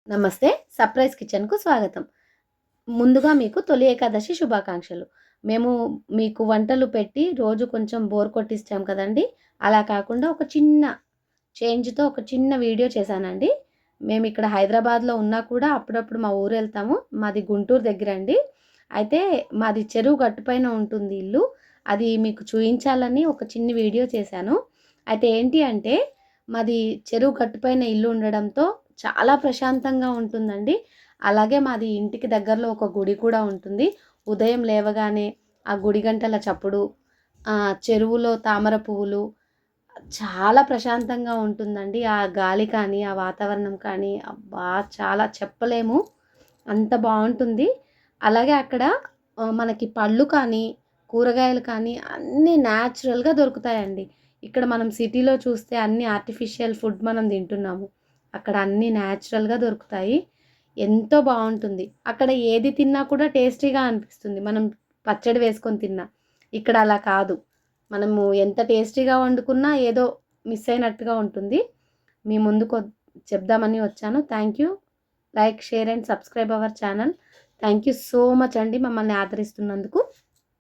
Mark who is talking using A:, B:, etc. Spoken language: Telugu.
A: నమస్తే. సర్ప్రైజ్ కిచెన్‌కు స్వాగతం. ముందుగా మీకు తొలి ఏకాదశి శుభాకాంక్షలు. మేము మీకు వంటలు పెట్టి రోజు కొంచెం బోర్ కొట్టిస్తాం కదండీ! అలా కాకుండా ఒక చిన్న చేంజ్‌తో ఒక చిన్న వీడియో చేశానండి. మేమిక్కడ హైదరాబాద్‌లో ఉన్నా కూడా అప్పుడప్పుడు మా ఊరెళ్తాము. మాది గుంటూరు దగ్గరండి. అయితే మాది చెరువు గట్టుపైన ఉంటుంది ఇల్లు. అది మీకు చూయించాలని ఒక చిన్ని వీడియో చేశాను. అయితే ఏంటి అంటే మాది చెరువు గట్టుపైన ఇల్లు ఉండడంతో చాలా ప్రశాంతంగా ఉంటుందండి. అలాగే మాది ఇంటికి దగ్గరలో ఒక గుడి కూడా ఉంటుంది. ఉదయం లేవగానే ఆ గుడి గంటల చప్పుడు, చెరువులో తామర పువ్వులు చాలా ప్రశాంతంగా ఉంటుందండి. ఆ గాలి కానీ, ఆ వాతావరణం కానీ అబ్బా! చాలా చెప్పలేము. అంత బావుంటుంది. అలాగే అక్కడ మనకి పళ్ళు కానీ, కూరగాయలు కానీ అన్నీ న్యాచురల్‌గా దొరుకుతాయండి. ఇక్కడ మనం సిటీలో చూస్తే అన్నీ ఆర్టిఫిషియల్ ఫుడ్ మనం తింటున్నాము. అక్కడ అన్నీ న్యాచురల్‌గా దొరుకుతాయి. ఎంతో బావుంటుంది. అక్కడ ఏది తిన్నా కూడా టేస్టీగా అనిపిస్తుంది. మనం పచ్చడి వేసుకొని తిన్నా. ఇక్కడ అలా కాదు. మనము ఎంత టేస్టీగా వండుకున్నా ఏదో మిస్ అయినట్టుగా ఉంటుంది. మీ ముందుకు చెప్దామని వచ్చాను. Thank you. Like, share and subscribe our channel. Thank you so much అండి మమ్మల్ని ఆదరిస్తున్నందుకు.